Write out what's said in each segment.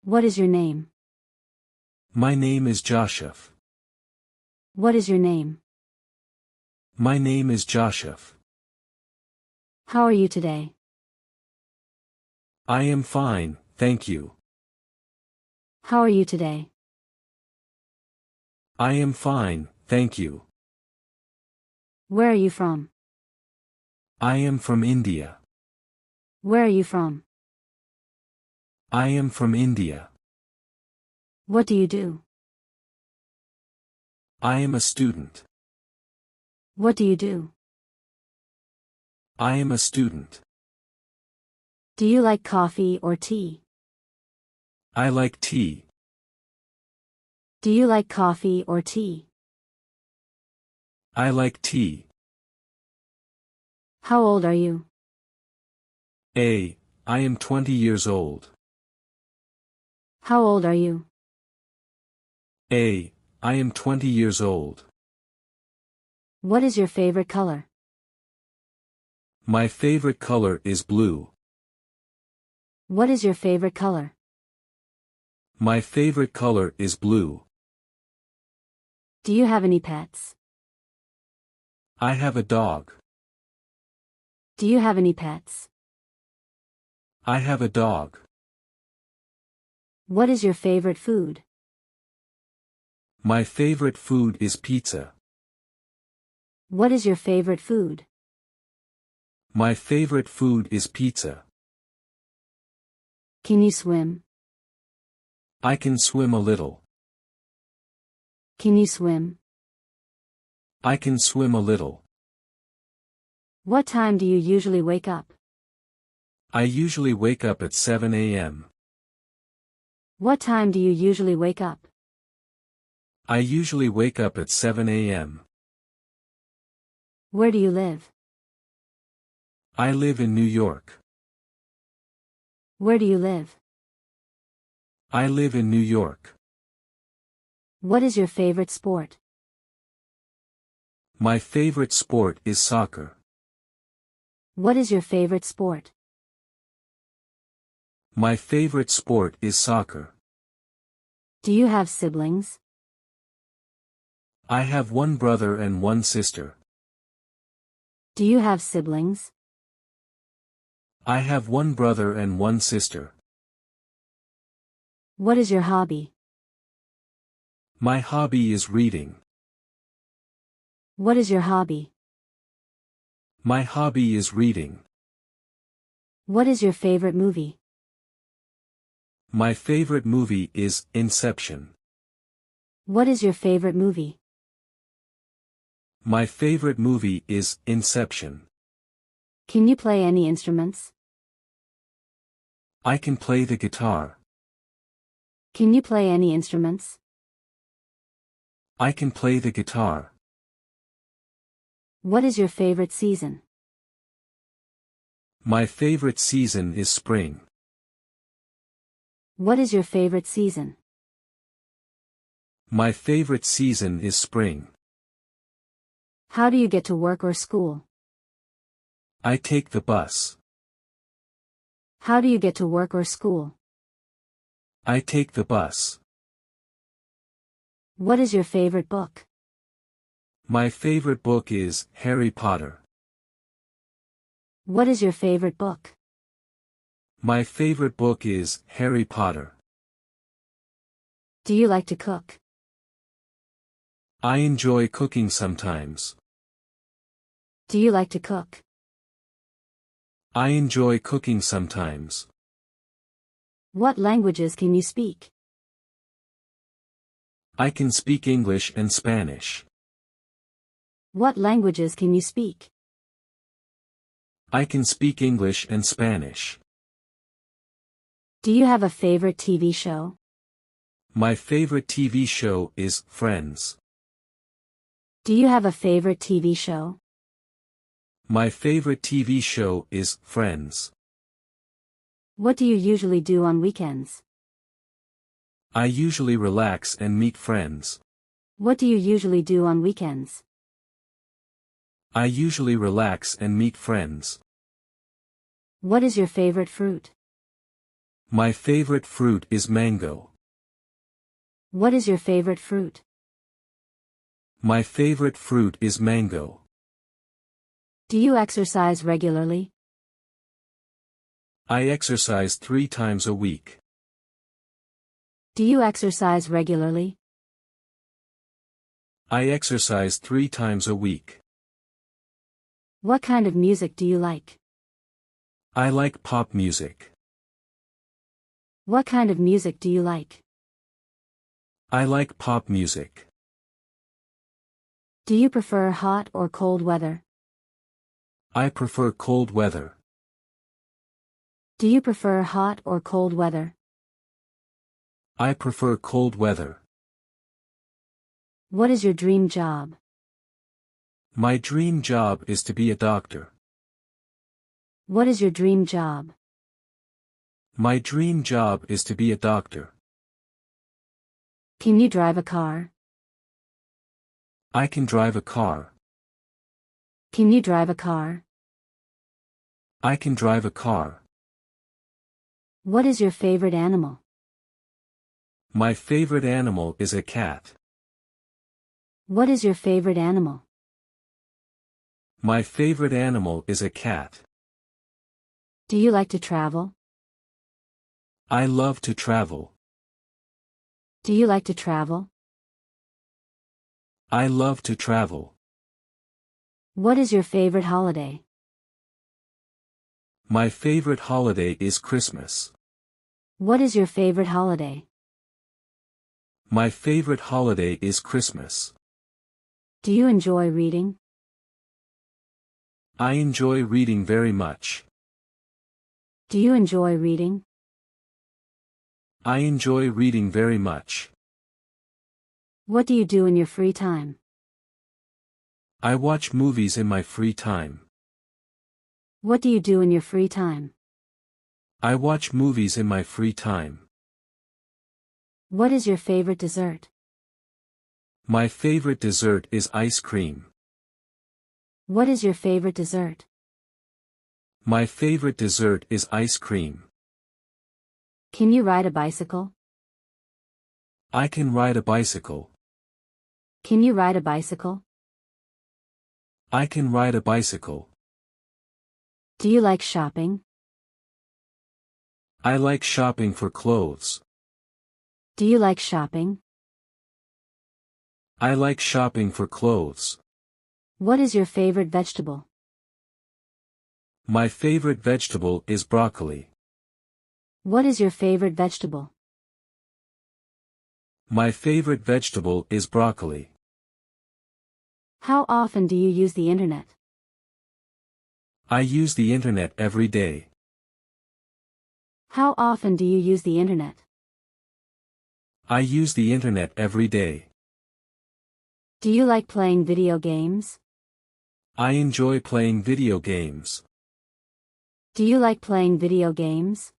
What is your name? My name is Joshua. What is your name? My name is Joshua. How are you today? I am fine, thank you. How are you today? I am fine, thank you. Where are you from? I am from India. Where are you from? I am from India. What do you do? I am a student. What do you do? I am a student. Do you like coffee or tea? I like tea. Do you like coffee or tea? I like tea. How old are you? I am 20 years old. How old are you? I am 20 years old. What is your favorite color? My favorite color is blue. What is your favorite color? My favorite color is blue. Do you have any pets? I have a dog. Do you have any pets? I have a dog. What is your favorite food? My favorite food is pizza. What is your favorite food? My favorite food is pizza. Can you swim? I can swim a little. Can you swim? I can swim a little. What time do you usually wake up? I usually wake up at 7 a.m. What time do you usually wake up? I usually wake up at 7 a.m. Where do you live? I live in New York. Where do you live? I live in New York. What is your favorite sport? My favorite sport is soccer. What is your favorite sport? My favorite sport is soccer. Do you have siblings? I have one brother and one sister. Do you have siblings? I have one brother and one sister. What is your hobby? My hobby is reading. What is your hobby? My hobby is reading. What is your favorite movie? My favorite movie is Inception. What is your favorite movie? My favorite movie is Inception. Can you play any instruments? I can play the guitar. Can you play any instruments? I can play the guitar. What is your favorite season? My favorite season is spring. What is your favorite season? My favorite season is spring. How do you get to work or school? I take the bus. How do you get to work or school? I take the bus. What is your favorite book? My favorite book is Harry Potter. What is your favorite book? My favorite book is Harry Potter. Do you like to cook? I enjoy cooking sometimes. Do you like to cook? I enjoy cooking sometimes. What languages can you speak? I can speak English and Spanish. What languages can you speak? I can speak English and Spanish. Do you have a favorite TV show? My favorite TV show is Friends. Do you have a favorite TV show? My favorite TV show is Friends. What do you usually do on weekends? I usually relax and meet friends. What do you usually do on weekends? I usually relax and meet friends. What is your favorite fruit? My favorite fruit is mango. What is your favorite fruit? My favorite fruit is mango. Do you exercise regularly? I exercise 3 times a week. Do you exercise regularly? I exercise 3 times a week. What kind of music do you like? I like pop music. What kind of music do you like? I like pop music. Do you prefer hot or cold weather? I prefer cold weather. Do you prefer hot or cold weather? I prefer cold weather. What is your dream job? My dream job is to be a doctor. What is your dream job? My dream job is to be a doctor. Can you drive a car? I can drive a car. Can you drive a car? I can drive a car. What is your favorite animal? My favorite animal is a cat. What is your favorite animal? My favorite animal is a cat. Do you like to travel? I love to travel. Do you like to travel? I love to travel. What is your favorite holiday? My favorite holiday is Christmas. What is your favorite holiday? My favorite holiday is Christmas. Do you enjoy reading? I enjoy reading very much. Do you enjoy reading? I enjoy reading very much. What do you do in your free time? I watch movies in my free time. What do you do in your free time? I watch movies in my free time. What is your favorite dessert? My favorite dessert is ice cream. What is your favorite dessert? My favorite dessert is ice cream. Can you ride a bicycle? I can ride a bicycle. Can you ride a bicycle? I can ride a bicycle. Do you like shopping? I like shopping for clothes. Do you like shopping? I like shopping for clothes. What is your favorite vegetable? My favorite vegetable is broccoli. What is your favorite vegetable? My favorite vegetable is broccoli. How often do you use the internet? I use the internet every day. How often do you use the internet? I use the internet every day. Do you like playing video games? I enjoy playing video games. Do you like playing video games?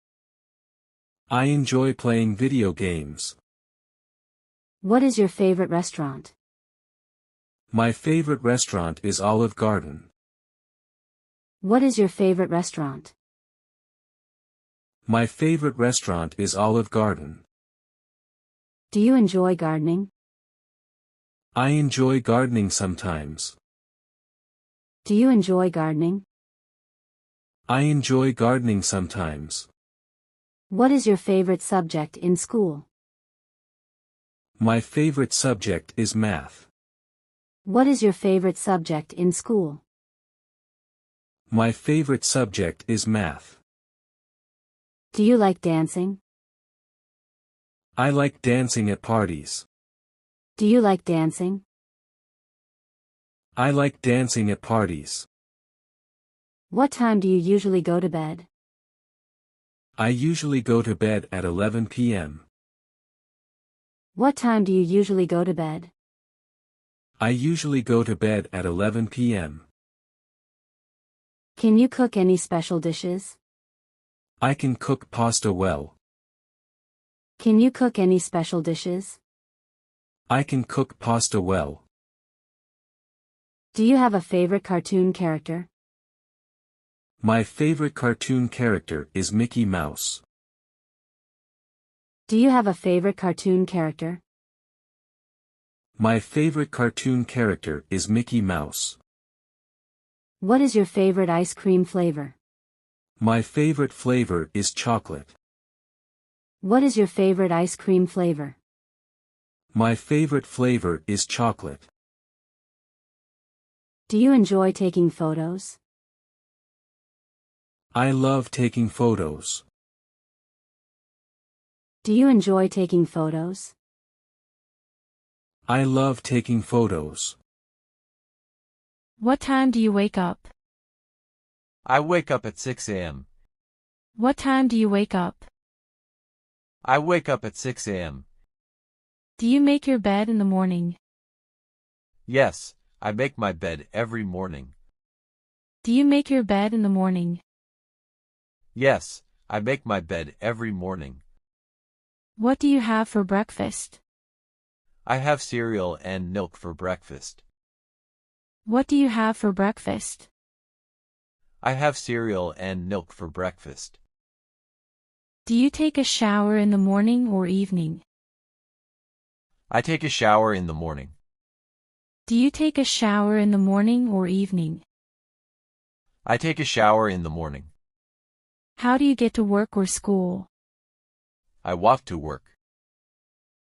I enjoy playing video games. What is your favorite restaurant? My favorite restaurant is Olive Garden. What is your favorite restaurant? My favorite restaurant is Olive Garden. Do you enjoy gardening? I enjoy gardening sometimes. Do you enjoy gardening? I enjoy gardening sometimes. What is your favorite subject in school? My favorite subject is math. What is your favorite subject in school? My favorite subject is math. Do you like dancing? I like dancing at parties. Do you like dancing? I like dancing at parties. What time do you usually go to bed? I usually go to bed at 11 p.m. What time do you usually go to bed? I usually go to bed at 11 p.m. Can you cook any special dishes? I can cook pasta well. Can you cook any special dishes? I can cook pasta well. Do you have a favorite cartoon character? My favorite cartoon character is Mickey Mouse. Do you have a favorite cartoon character? My favorite cartoon character is Mickey Mouse. What is your favorite ice cream flavor? My favorite flavor is chocolate. What is your favorite ice cream flavor? My favorite flavor is chocolate. Do you enjoy taking photos? I love taking photos. Do you enjoy taking photos? I love taking photos. What time do you wake up? I wake up at 6 a.m. What time do you wake up? I wake up at 6 a.m. Do you make your bed in the morning? Yes, I make my bed every morning. Do you make your bed in the morning? Yes, I make my bed every morning. What do you have for breakfast? I have cereal and milk for breakfast. What do you have for breakfast? I have cereal and milk for breakfast. Do you take a shower in the morning or evening? I take a shower in the morning. Do you take a shower in the morning or evening? I take a shower in the morning. How do you get to work or school? I walk to work.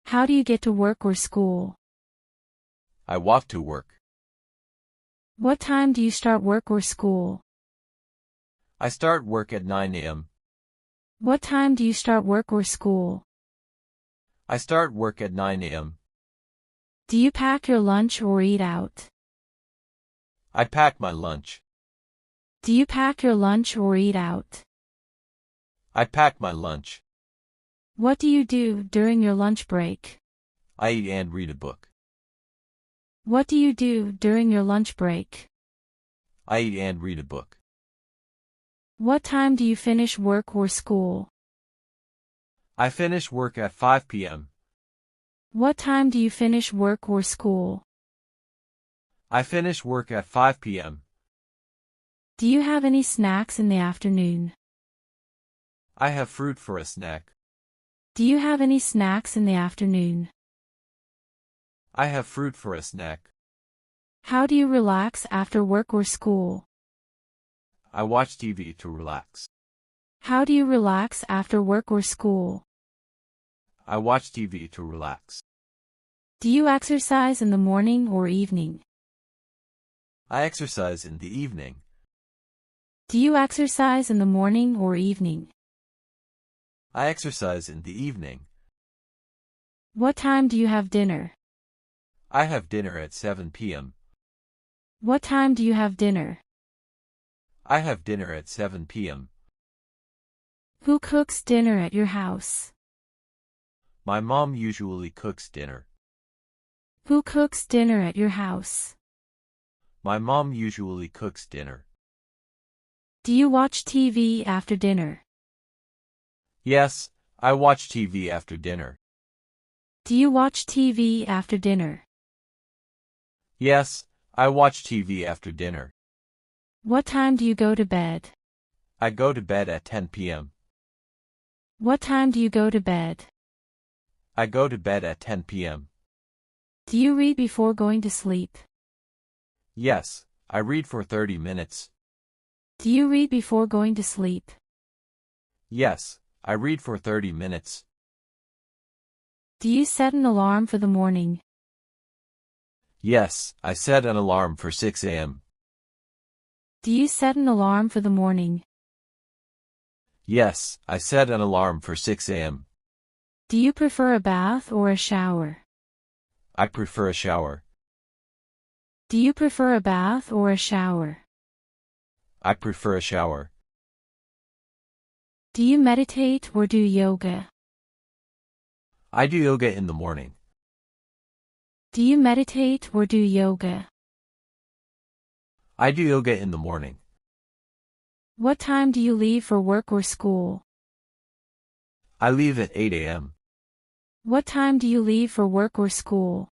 How do you get to work or school? I walk to work. What time do you start work or school? I start work at 9 a.m. What time do you start work or school? I start work at 9 a.m. Do you pack your lunch or eat out? I pack my lunch. Do you pack your lunch or eat out? I pack my lunch. What do you do during your lunch break? I eat and read a book. What do you do during your lunch break? I eat and read a book. What time do you finish work or school? I finish work at 5 p.m. What time do you finish work or school? I finish work at 5 p.m. Do you have any snacks in the afternoon? I have fruit for a snack. Do you have any snacks in the afternoon? I have fruit for a snack. How do you relax after work or school? I watch TV to relax. How do you relax after work or school? I watch TV to relax. Do you exercise in the morning or evening? I exercise in the evening. Do you exercise in the morning or evening? I exercise in the evening. What time do you have dinner? I have dinner at 7 p.m. What time do you have dinner? I have dinner at 7 p.m. Who cooks dinner at your house? My mom usually cooks dinner. Who cooks dinner at your house? My mom usually cooks dinner. Do you watch TV after dinner? Yes, I watch TV after dinner. Do you watch TV after dinner? Yes, I watch TV after dinner. What time do you go to bed? I go to bed at 10 p.m. What time do you go to bed? I go to bed at 10 p.m. Do you read before going to sleep? Yes, I read for 30 minutes. Do you read before going to sleep? Yes, I read for 30 minutes. Do you set an alarm for the morning? Yes, I set an alarm for 6 a.m. Do you set an alarm for the morning? Yes, I set an alarm for 6 a.m. Do you prefer a bath or a shower? I prefer a shower. Do you prefer a bath or a shower? I prefer a shower. Do you meditate or do yoga? I do yoga in the morning. Do you meditate or do yoga? I do yoga in the morning. What time do you leave for work or school? I leave at 8 a.m. What time do you leave for work or school?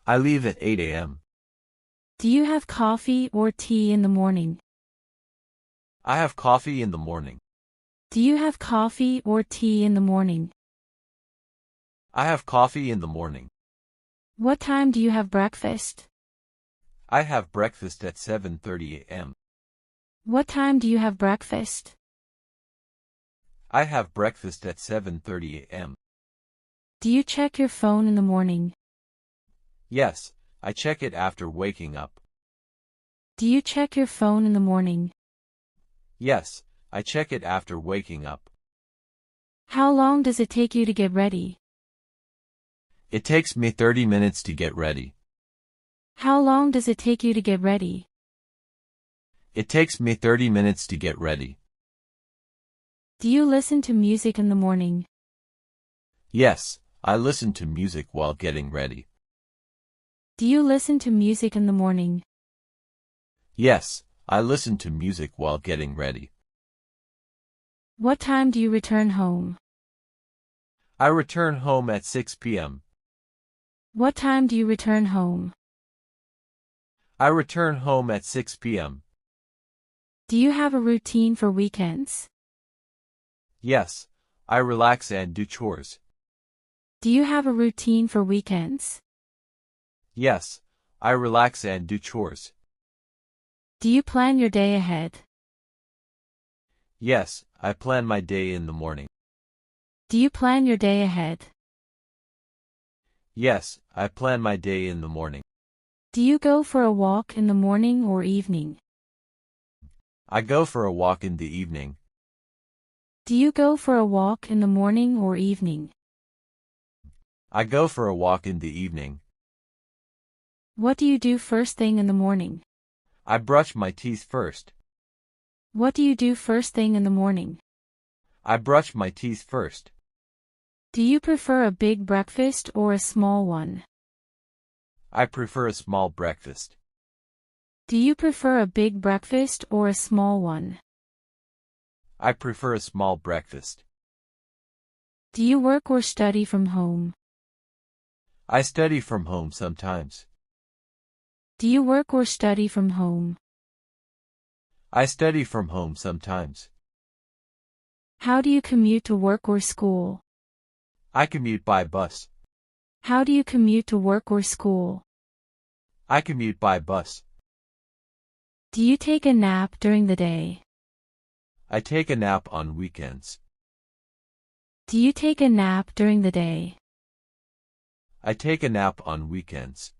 I leave at 8 a.m. Do you have coffee or tea in the morning? I have coffee in the morning. Do you have coffee or tea in the morning? I have coffee in the morning. What time do you have breakfast? I have breakfast at 7:30 a.m. What time do you have breakfast? I have breakfast at 7:30 a.m. Do you check your phone in the morning? Yes, I check it after waking up. Do you check your phone in the morning? Yes, I check it after waking up. How long does it take you to get ready? It takes me 30 minutes to get ready. How long does it take you to get ready? It takes me 30 minutes to get ready. Do you listen to music in the morning? Yes, I listen to music while getting ready. Do you listen to music in the morning? Yes, I listen to music while getting ready. What time do you return home? I return home at 6 p.m. What time do you return home? I return home at 6 p.m. Do you have a routine for weekends? Yes, I relax and do chores. Do you have a routine for weekends? Yes, I relax and do chores. Do you plan your day ahead? Yes, I plan my day in the morning. Do you plan your day ahead? Yes, I plan my day in the morning. Do you go for a walk in the morning or evening? I go for a walk in the evening. Do you go for a walk in the morning or evening? I go for a walk in the evening. What do you do first thing in the morning? I brush my teeth first. What do you do first thing in the morning? I brush my teeth first. Do you prefer a big breakfast or a small one? I prefer a small breakfast. Do you prefer a big breakfast or a small one? I prefer a small breakfast. Do you work or study from home? I study from home sometimes. Do you work or study from home? I study from home sometimes. How do you commute to work or school? I commute by bus. How do you commute to work or school? I commute by bus. Do you take a nap during the day? I take a nap on weekends. Do you take a nap during the day? I take a nap on weekends.